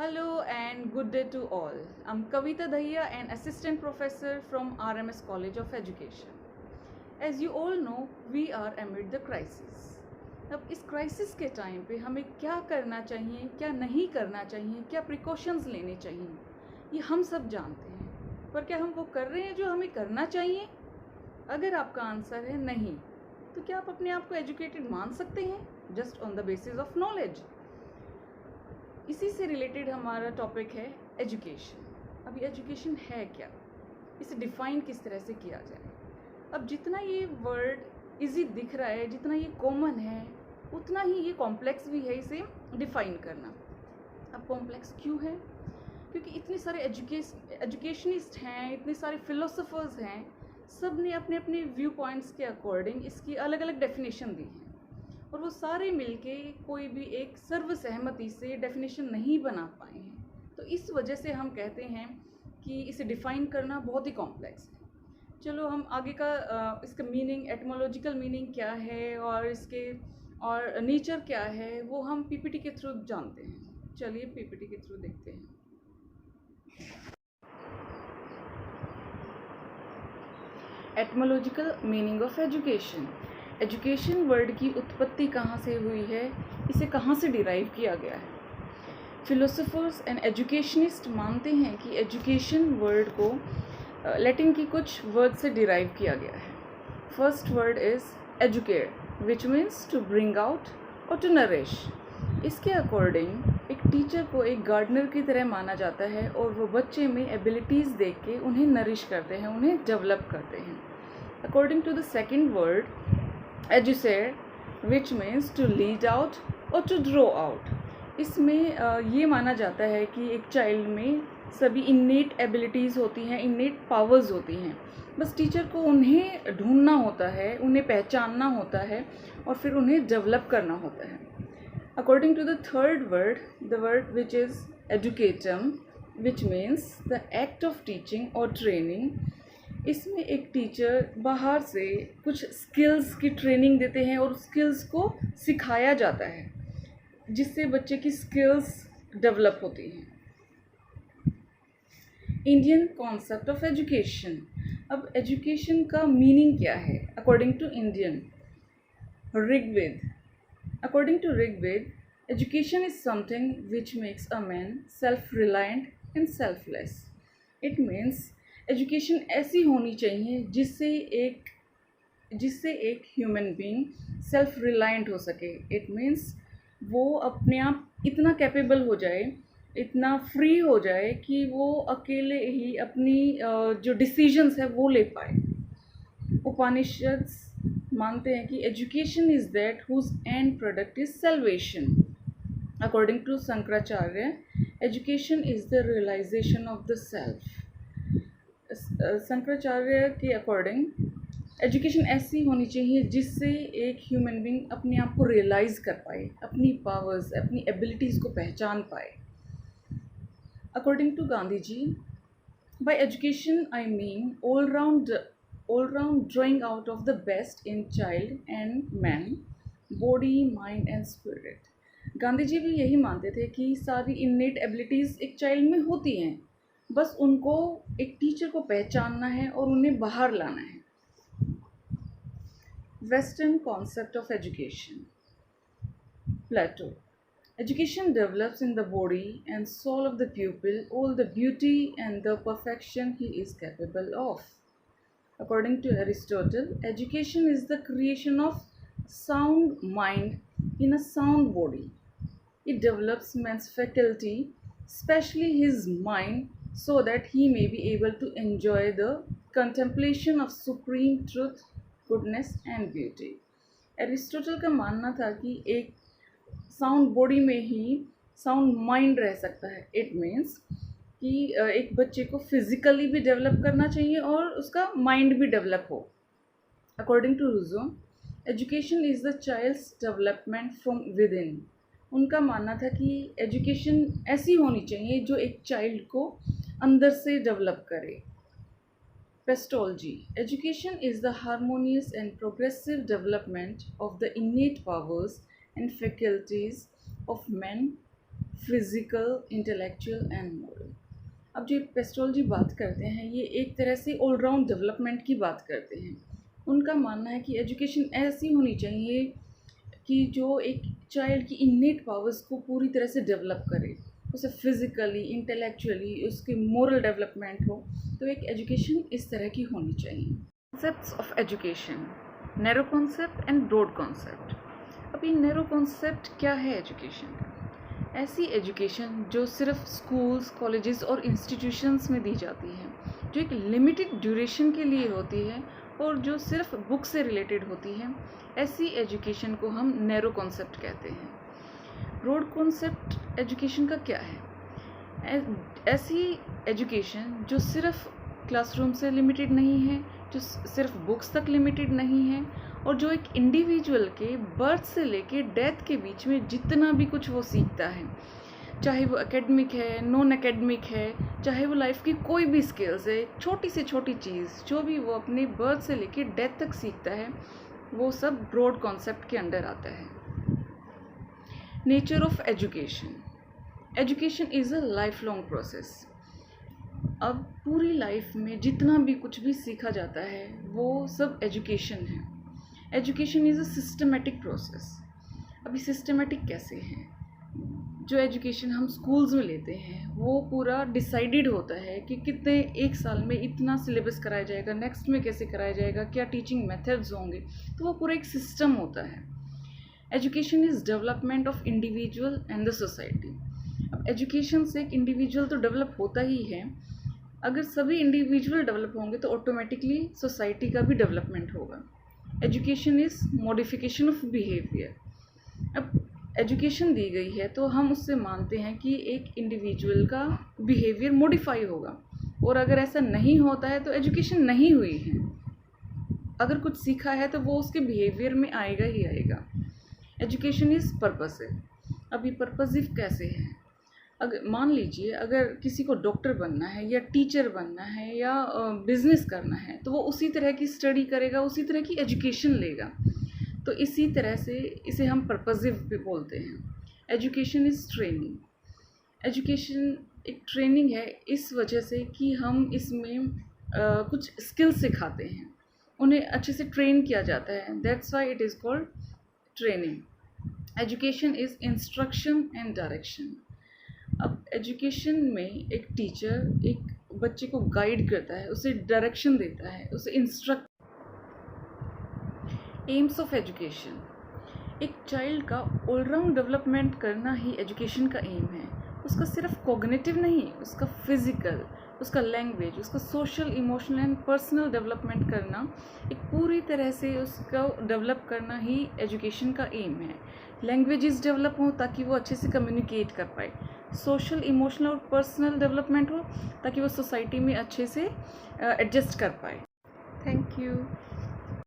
Hello and good day to all. I'm Kavita Dahiya, an assistant professor from RMS College of Education. As you all know, we are amid the crisis. अब इस crisis के time पे हमें क्या करना चाहिए, क्या नहीं करना चाहिए, क्या प्रिकॉशंस लेने चाहिए, ये हम सब जानते हैं. पर क्या हम वो कर रहे हैं जो हमें करना चाहिए? अगर आपका आंसर है नहीं, तो क्या आप अपने आप को एजुकेटेड मान सकते हैं just on the basis of knowledge? इसी से रिलेटेड हमारा टॉपिक है एजुकेशन. अब ये एजुकेशन है क्या, इसे डिफ़ाइन किस तरह से किया जाए. अब जितना ये वर्ड इजी दिख रहा है, जितना ये कॉमन है, उतना ही ये कॉम्प्लेक्स भी है इसे डिफ़ाइन करना. अब कॉम्प्लेक्स क्यों है? क्योंकि इतने सारे एजुकेशनिस्ट हैं, इतने सारे फिलोसोफर्स हैं, सब ने अपने अपने व्यू पॉइंट्स के अकॉर्डिंग इसकी अलग अलग डेफिनेशन दी है, और वो सारे मिलके कोई भी एक सर्वसहमति से डेफिनेशन नहीं बना पाए हैं. तो इस वजह से हम कहते हैं कि इसे डिफ़ाइन करना बहुत ही कॉम्प्लेक्स है. चलो हम आगे का इसका मीनिंग, एटमोलॉजिकल मीनिंग क्या है और इसके और नेचर क्या है, वो हम पीपीटी के थ्रू जानते हैं. चलिए पीपीटी के थ्रू देखते हैं. Etymological meaning of education. Education word की उत्पत्ति कहाँ से हुई है, इसे कहाँ से डिराइव किया गया है? फिलोसोफर्स एंड एजुकेशनिस्ट मानते हैं कि एजुकेशन वर्ड को लैटिन की कुछ वर्ड से डिराइव किया गया है. First word is educate, which means to bring out और टू नरिश. इसके अकॉर्डिंग एक टीचर को एक गार्डनर की तरह माना जाता है, और वो बच्चे में एबिलिटीज़ देख के उन्हें नरिश करते हैं, उन्हें डेवलप करते हैं. According to the second word, एजुसेट, which means to lead out और टू ड्रॉ आउट. इसमें ये माना जाता है कि एक चाइल्ड में सभी इन्नेट एबिलिटीज़ होती हैं, इन्नेट पावर्स होती हैं, बस टीचर को उन्हें ढूंढना होता है, उन्हें पहचानना होता है और फिर उन्हें डेवलप करना होता है. According to the third word, the word which is educatum, which means the act of teaching or training. इसमें एक टीचर बाहर से कुछ स्किल्स की ट्रेनिंग देते हैं और स्किल्स को सिखाया जाता है, जिससे बच्चे की स्किल्स डेवलप होती हैं. Indian concept of education. अब एजुकेशन का मीनिंग क्या है according to Indian? Rigveda. According to Rigved, education is something which makes a man self-reliant and selfless. It means education ऐसी होनी चाहिए जिससे एक ह्यूमन बीइंग सेल्फ रिलायंट हो सके. इट मीन्स वो अपने आप इतना कैपेबल हो जाए, इतना फ्री हो जाए कि वो अकेले ही अपनी जो डिसीजंस है वो ले पाए. उपनिषद मानते हैं कि education is that whose end product is salvation. According to Shankaracharya, education is the realisation of the self. Shankaracharya के अकॉर्डिंग एजुकेशन ऐसी होनी चाहिए जिससे एक ह्यूमन बीइंग अपने आप को रियलाइज़ कर पाए, अपनी पावर्स, अपनी एबिलिटीज़ को पहचान पाए. According to Gandhi ji, by education I mean all round drawing out of the best in child and man, body, mind and spirit. Gandhi ji भी यही मानते थे कि सारी इन्नेट एबिलिटीज़ एक चाइल्ड में होती हैं, बस उनको एक टीचर को पहचानना है और उन्हें बाहर लाना है. Western concept of education. Plato. Education develops in the body and soul of the pupil all the beauty and the perfection he is capable of. According to Aristotle, education is the creation of sound mind in a sound body. It develops man's faculty, especially his mind, so that he may be able to enjoy the contemplation of supreme truth, goodness and beauty. Aristotle का मानना था कि एक sound body में ही sound mind रह सकता है. It means कि एक बच्चे को फिज़िकली भी डेवलप करना चाहिए और उसका माइंड भी डेवलप हो. According to Rousseau, education is the child's development from within. उनका मानना था कि एजुकेशन ऐसी होनी चाहिए जो एक चाइल्ड को अंदर से डेवलप करे. Pestology. Education is the harmonious and progressive development of the इनेट powers and faculties of men physical, intellectual and moral. अब जो पेस्टोलॉजी बात करते हैं ये एक तरह से ऑलराउंड डेवलपमेंट की बात करते हैं। उनका मानना है कि एजुकेशन ऐसी होनी चाहिए कि जो एक चाइल्ड की इन्नेट पावर्स को पूरी तरह से डेवलप करे, उसे फिज़िकली, इंटेलेक्चुअली, उसकी मोरल डेवलपमेंट हो। तो एक एजुकेशन इस तरह की होनी चाहिए। Concepts of education, narrow concept and broad concept. अब ये नैरो कॉन्सेप्ट क्या है एजुकेशन का? ऐसी एजुकेशन जो सिर्फ स्कूल्स, कॉलेजेस और इंस्टीट्यूशंस में दी जाती है, जो एक लिमिटेड ड्यूरेशन के लिए होती है और जो सिर्फ बुक से रिलेटेड होती है, ऐसी एजुकेशन को हम नैरो कॉन्सेप्ट कहते हैं। ब्रॉड कॉन्सेप्ट एजुकेशन का क्या है? ऐसी एजुकेशन जो सिर्फ क्लासरूम से लिमिटेड नहीं है, जो सिर्फ बुक्स तक लिमिटेड नहीं है और जो एक इंडिविजुअल के बर्थ से लेके डेथ के बीच में जितना भी कुछ वो सीखता है, चाहे वो एकेडमिक है, नॉन एकेडमिक है, चाहे वो लाइफ की कोई भी स्किल्स है, छोटी से छोटी चीज़ जो भी वो अपने बर्थ से लेके डेथ तक सीखता है, वो सब ब्रॉड कॉन्सेप्ट के अंडर आता है। Nature of education, education is a life long process. अब पूरी लाइफ में जितना भी कुछ भी सीखा जाता है वो सब एजुकेशन है। Education is a systematic process. अभी सिस्टमेटिक कैसे है? जो एजुकेशन हम स्कूल्स में लेते हैं वो पूरा डिसाइडेड होता है कि कितने एक साल में इतना सिलेबस कराया जाएगा, नेक्स्ट में कैसे कराया जाएगा, क्या टीचिंग मेथड्स होंगे, तो वो पूरा एक सिस्टम होता है। Education is development of individual and the society. अब एजुकेशन से एक इंडिविजुअल तो डेवलप होता ही है, अगर सभी इंडिविजुअल डेवलप होंगे तो ऑटोमेटिकली सोसाइटी का भी डेवलपमेंट होगा। Education is modification of behaviour. अब एजुकेशन दी गई है तो हम उससे मानते हैं कि एक इंडिविजुअल का बिहेवियर मॉडिफाई होगा, और अगर ऐसा नहीं होता है तो एजुकेशन नहीं हुई है। अगर कुछ सीखा है तो वो उसके बिहेवियर में आएगा ही आएगा। Education is purposive. अब ये पर्पसिव कैसे है? अगर मान लीजिए अगर किसी को डॉक्टर बनना है या टीचर बनना है या बिज़नेस करना है तो वो उसी तरह की स्टडी करेगा, उसी तरह की एजुकेशन लेगा। तो इसी तरह से इसे हम पर्पसिव भी बोलते हैं। Education is training. एजुकेशन एक ट्रेनिंग है इस वजह से कि हम इसमें कुछ स्किल्स सिखाते हैं, उन्हें अच्छे से ट्रेन किया जाता है, that's why it is called training. Education is instruction and direction. अब एजुकेशन में एक टीचर एक बच्चे को गाइड करता है, उसे डायरेक्शन देता है, उसे इंस्ट्रक्ट। एम्स ऑफ एजुकेशन, एक चाइल्ड का ऑलराउंड डेवलपमेंट करना ही एजुकेशन का एम है। उसका सिर्फ कॉग्निटिव नहीं, उसका फिज़िकल, उसका लैंग्वेज, उसका social, emotional and personal development करना, एक पूरी तरह से उसका डेवलप करना ही एजुकेशन का एम है। लैंग्वेजेस डेवलप हों ताकि वो अच्छे से कम्युनिकेट कर पाए, सोशल, इमोशनल और पर्सनल डेवलपमेंट हो ताकि वो सोसाइटी में अच्छे से एडजस्ट कर पाए। Thank you.